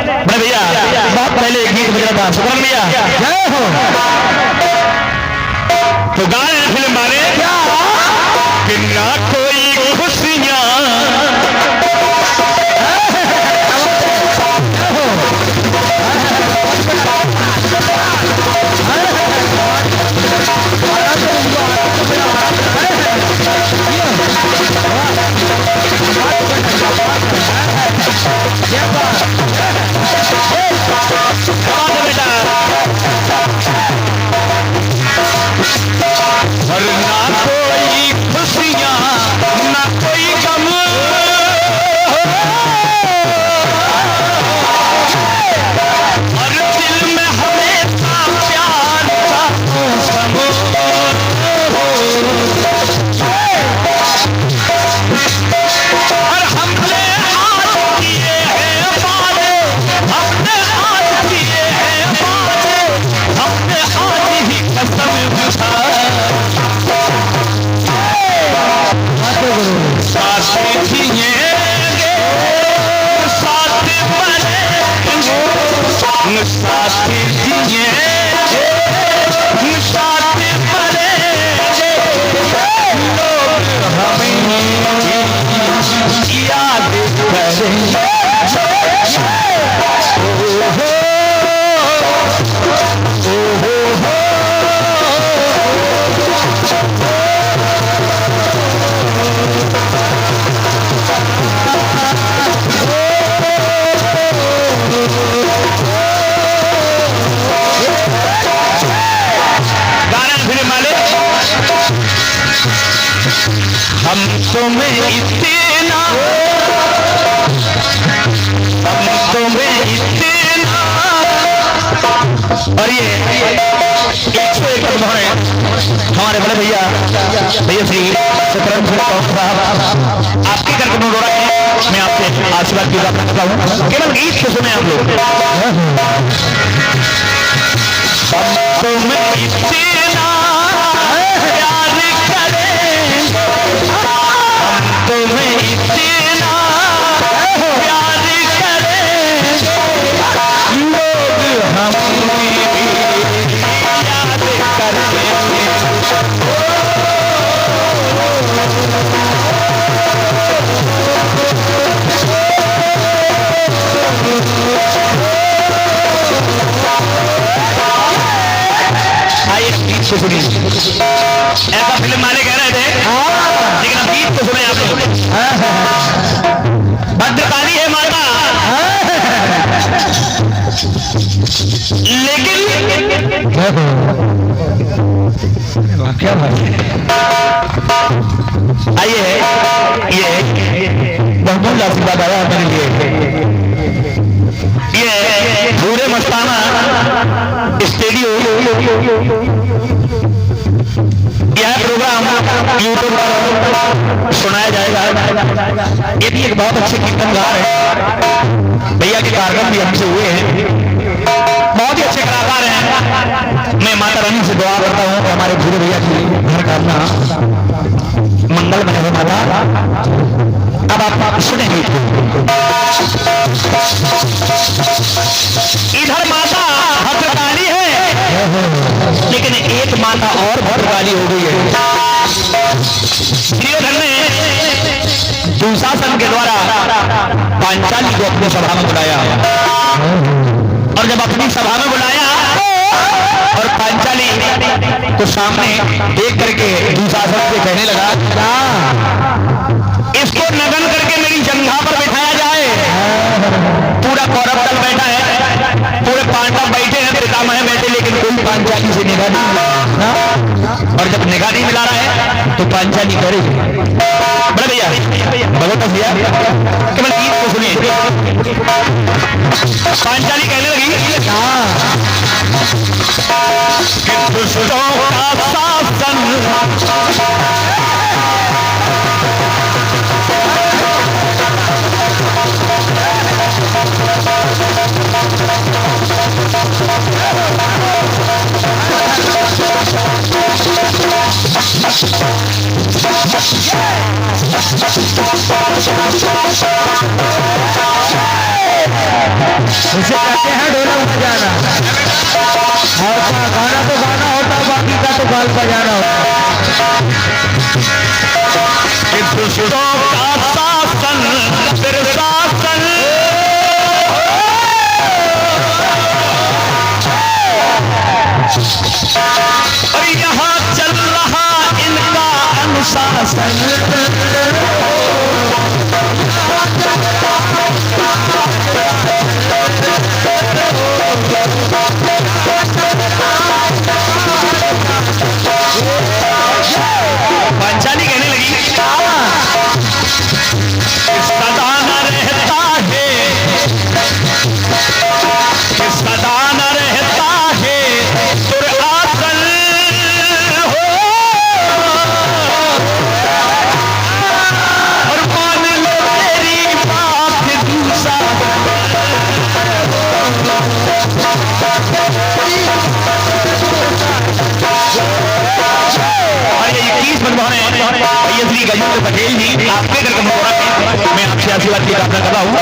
बड़े भैया बहुत पहले एक गीत बज रहा था, सुब्रम भैया जय हो, तो गाए फिल्म वाले कि ना कोई खुशियां और ना कोई खुशियां ना कोई गम, और दिल में हमेशा प्यार का मौसम, और हमने आज किए हैं वादे, हमने आज किए हैं वादे, हमने आज ही कसम उठा, साथ जिएंगे साथ मरेंगे, साथ जिएंगे साथ मरेंगे, लोग हमें याद करेंगे। हम तुम्हें इतना, हम तुम्हें इतना, और ये 101 उन्होंने हमारे बड़े भैया भैया श्री सतरंग साहब आपके घर को रोड़ा है, मैं आपसे आशीर्वाद की प्रार्थना करता हूँ, केवल गीत को सुने आप लोग। हम तुम्हें इतना प्यार करें, तुम्हें इतना प्यार करें, लोग हमें याद करेंगे। आइए गीत को सुनिए, ऐसा फिल्म वाले कह रहे थे, लेकिन अब गीत को सुने आप लोग। भद्रकाली है माता, लेकिन क्या बात है, आइए ये बहुत आशीर्वाद आया मेरे लिए, ये पूरे मस्ताना स्टूडियो यह प्रोग्राम यूट्यूब पर सुनाया जाएगा। ये भी एक बहुत अच्छे कीर्तनकार है, भैया के कार्यक्रम भी हमसे हुए हैं, बहुत ही अच्छे कलाकार हैं। मैं माता रानी से दुआ करता हूँ कि हमारे भूरे भैया की घर कामना मंगलमय हो माता। अब आप सुनेंगे, इधर माता भद्रकाली है, लेकिन एक माता और भद्रकाली हो गई है। दुर्योधन ने दुशासन के द्वारा पांचाली को अपनी सभा में बुलाया, और जब अपनी सभा में बुलाया और पांचाली को सामने देख करके दुशासन से कहने लगा, इसको नगन करके मेरी जंघा पर बैठाया जाए। पूरा कौरव दल बैठा है, पूरे पांडव बैठे हैं, पितामह बैठे, लेकिन कोई पांचाली से निगाह नहीं मिला, और जब निगाह नहीं मिला रहा है तो पांचाली करेगी। बड़े भैया भगवत भैया केवल गीत को सुनिए, पांचाली कहने लगी कि दुष्टों का शासन उसे कहते हैं ढोलक बजाना। और गाना तो गाना होता, बाकी का तो बाल बजाना होता। दुष्टों का शासन फिर शासन, और यहाँ चल रहा इनका अनुशासन। पांचाली कहने लगी सदा न रहता है, सदा न रहता है दुरासन हो, और मान लो तेरी बात दूसरा। श्री गजेंद्र पटेल जी आपके घर का मुखौरा है, मैं आपसे आशीर्वाद की प्रार्थना कर रहा हूँ।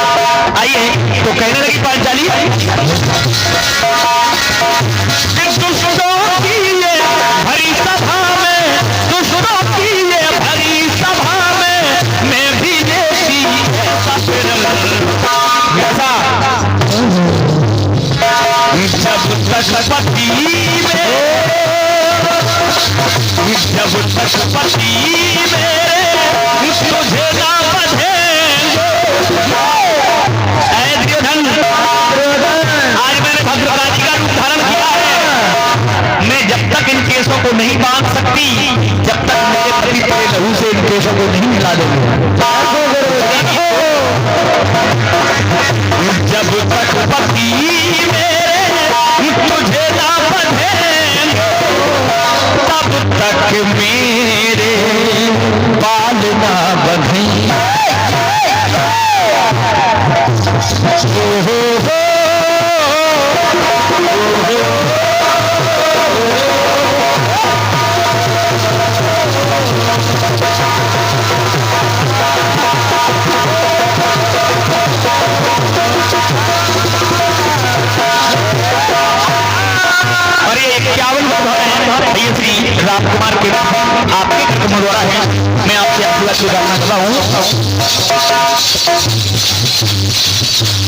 आइए तो कहने लगी पांचाली, दुष्टों की ये भरी सभा में, दुष्टों की ये भरी सभा में मैं भी देती ऐसा जब तक पति में, जब तक पति मेरे तुझे ना बंधेंगे। ऐ दुर्योधन, आज मैंने भद्रकाली का रूप धारण किया है, मैं जब तक इन केसों को नहीं बांध सकती, जब तक मेरे पति तेरे लहू से इन केसों को नहीं मिला देंगे। जब तक पति मेरे तुझे ना बंधेंगे, तब तक मेरे बाल ना बंधे। श्री राम कुमार के आपके घर का मुखौरा है, मैं आपसे आशीर्वाद की कामना कर रहा हूँ।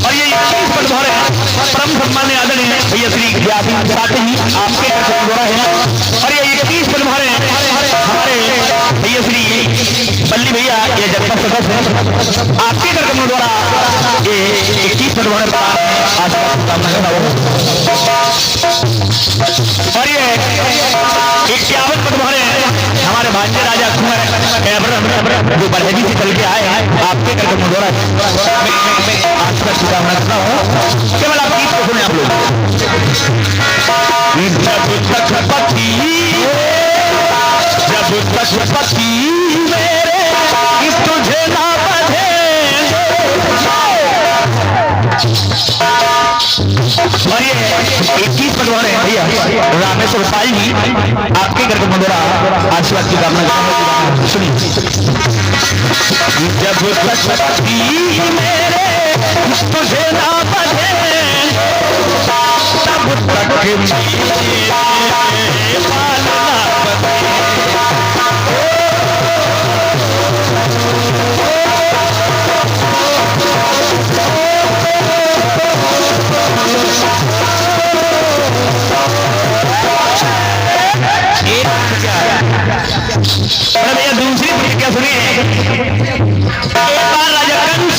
और ये 21 पद भर है, परम सम्मान्य आदरणीय भैया श्री व्यासी साथ ही आपके घर का मुखौरा है। और ये 21 पद भर है हमारे भैया श्री बल्ली भैया, ये जनता सदस्य है, आपके घर का मुखौरा ये 21 पद भर आशीर्वाद की कामना कर रहा हूँ। और ये 51 पद भरे हमारे भांजे राजा कुंवर जो बरहेली से चल के आए हैं, आपके घर का मुखौरा मैं आशीर्वाद की कामना करता हूँ। केवल आप गीत को सुने आप लोग। जब तक पति मेरे तुझे ना बंधेंगे। और ये 21 पद भरे भैया रामेश्वर पाल जी आपके घर का मुखौरा आशीर्वाद की कामना करता हूँ। सुनिए। जब तक पति मेरे तुझे ना बंधेंगे, तब तक मेरे बाल ना बंधेंगे। भैया दूसरी प्रतिज्ञा सुनिए। एक बार राजा कंस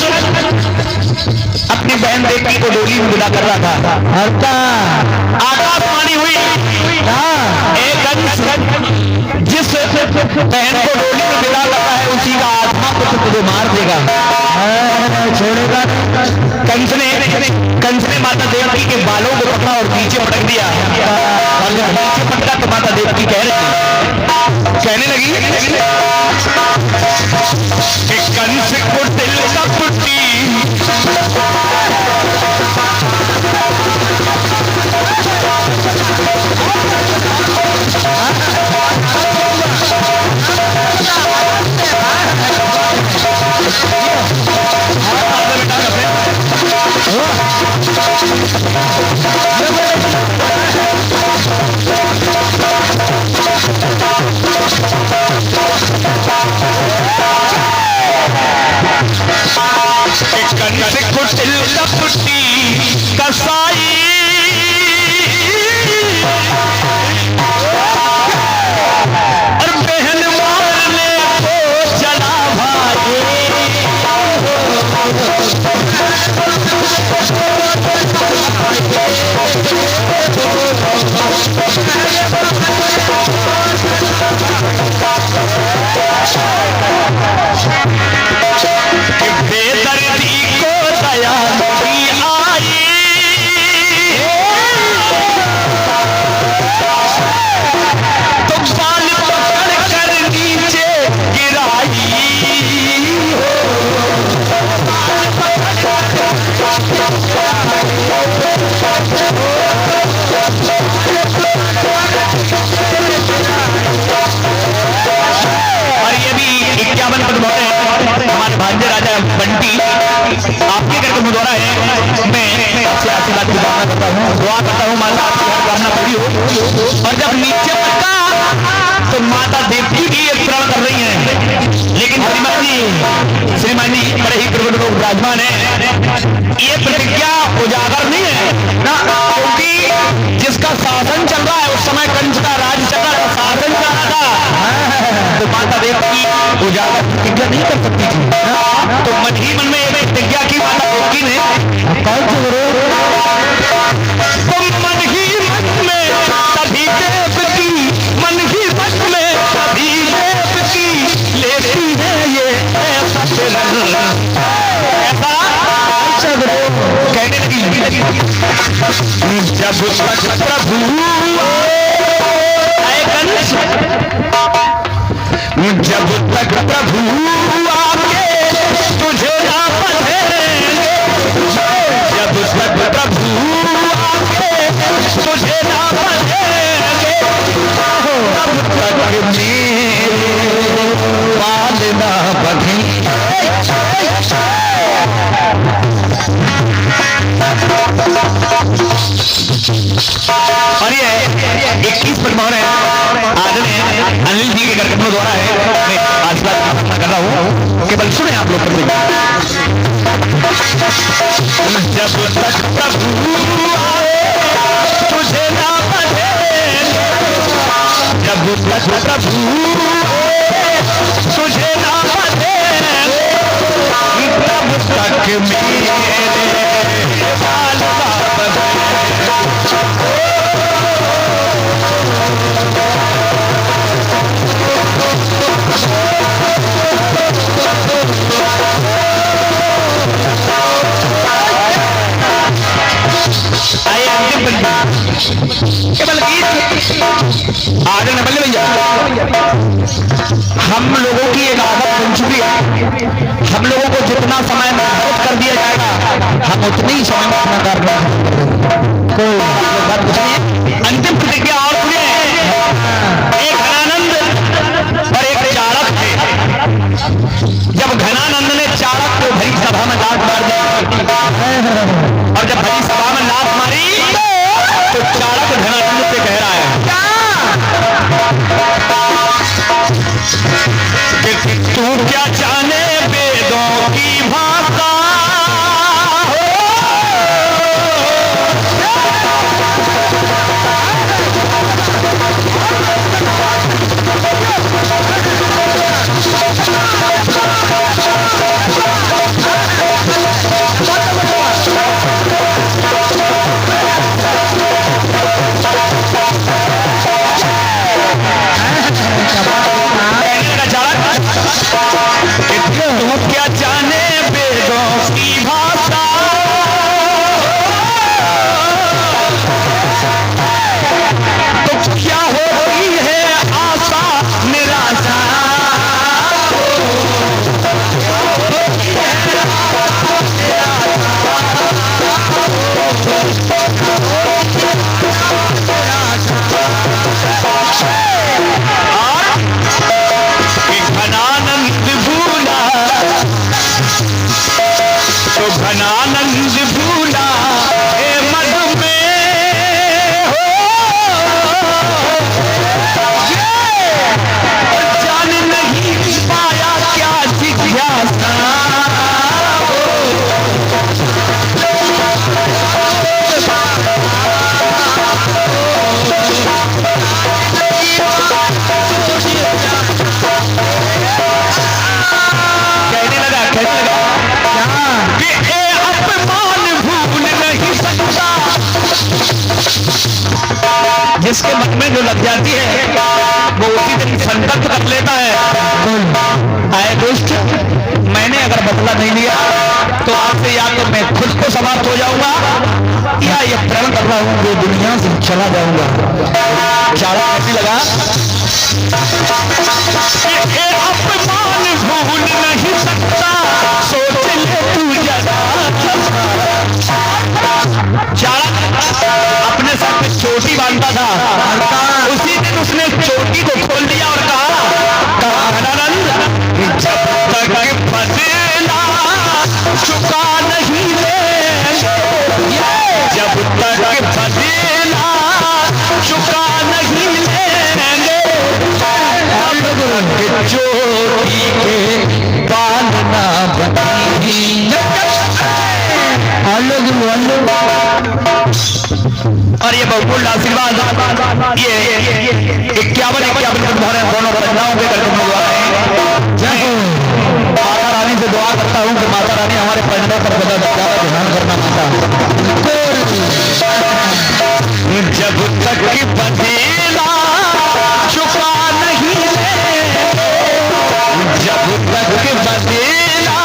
अपनी बहन देवकी को डोली में विदा कर रहा था, आकाशवाणी हुई, एक कंस जिस बहन को डोली में विदा करता है उसी का आत्मा को तुझे मार देगा, छोड़ेगा। कंस ने माता देवकी के बालों को पकड़ा और नीचे पटक दिया, और जब नीचे पटका तो माता देवकी कहने लगी कि कंस को दिल का पुट्टी कंस कुटिल कपटी कसाई और बहन मारने को चला भाई। बेदर्दी को दया नहीं आई, तो बाल पकड़ कर नीचे गिराई। और ये भी 51 पद बहुत है। हमारे भांजे राजा बंटी आपके घर का मुदौरा है। मैं आपसे आशीर्वाद की दुआ करता हूँ, माता आपकी हर कामना पूरी हो। और जब नीचे पड़ता तो माता देवती भी एक प्रण कर रही है, लेकिन श्रीमान जी बड़े ही प्रबल लोग विराजमान है। ये प्रतिज्ञा उजागर नहीं है ना, क्योंकि जिसका शासन चल रहा है उस समय कंस का राज चल रहा था, शासन चल रहा था, तो माता देवती उजागर प्रतिज्ञा नहीं कर सकती थी। तो मन ही मन में ये प्रतिज्ञा की माता देवकी ने, कौन सी गुरु? तो मन ही मन में सभी देवकी, मन ही मन में सभी देवकी लेती है ये ऐसा चरण। ऐसा कहने लगी जब तक प्रभु आए कंस, जब तक प्रभु आके तुझे ना बंधेंगे, जब तक प्रभु आके तुझे ना बंधेंगे, तब तक मेरे बाल ना बंधेंगे। और ये 21 पर मोहर है आदरणीय अनिल जी के कार्यक्रम द्वारा है। मैं आशीर्वाद प्रार्थना कर रहा हूँ, केवल सुने आप लोग करते। जब तक प्रभु तुझे ना बंधेंगे, जब तक प्रभु तुझे ना बंधेंगे, तब तक मेरे बाल ना बंधेंगे। केवल गीत आगे न बल्ले भैया, हम लोगों की एक आदत बन चुकी है, हम लोगों को जितना समय निर्धारित कर दिया जाएगा हम उतने ही समय में अपना कार्य कोई बात कुछ नहीं। अंतिम प्रतिज्ञा और सुनिए, एक घनानंद और एक चाणक थे। जब घनानंद ने चाणक को भरी सभा में लात मार दी, और जब भरी सभा में लात मारी तो चाणक घनानंद से कह रहा है कि तू क्या जाने वेदों की भाषा, तू क्या जाने वेदों की भाषा, तो क्या होती है आशा निराशा, घनानंद भूला तो घनानंद भूला जिसके मन में जो लग जाती है वो उसी दिन संकल्प कर लेता है, आए दुष्ट, मैंने अगर बदला नहीं लिया तो आज से या तो मैं खुद को समाप्त हो जाऊंगा या ये प्रण कर रहा हूं कि दुनिया से चला जाऊंगा। चारा कैसी लगा? अपमान भूल नहीं सकता, सोच ले तू जरा। चारा अपने सर पे चोटी बांधता था, उसी दिन उसने चोटी को खोल दिया और कहा धनानंद, जब तक फसेला चुका नहीं लेंगे, जब तक फसेला चुका नहीं लेंगे, चोटी के बांधना बनेगी। और ये बहुमूल्य आशीर्वाद ये 51 दोनों कन्याओं के करके मिलवा रहे हैं। माता रानी से दुआ करता हूँ कि माता रानी हमारे परिणय पर ज्यादा ध्यान करना माता। जब तक बंधेला चुका नहीं लेंगे, जब तक बंधेला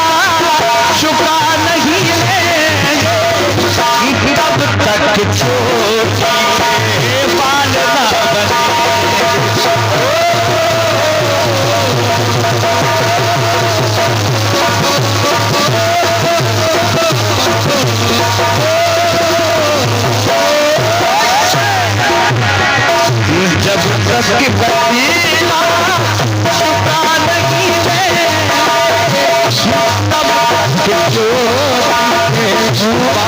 चुका नहीं लेंगे, तब तक चोटी के बांधना जब तक बंधेला चुका नहीं लेंगे, तब तक चोटी के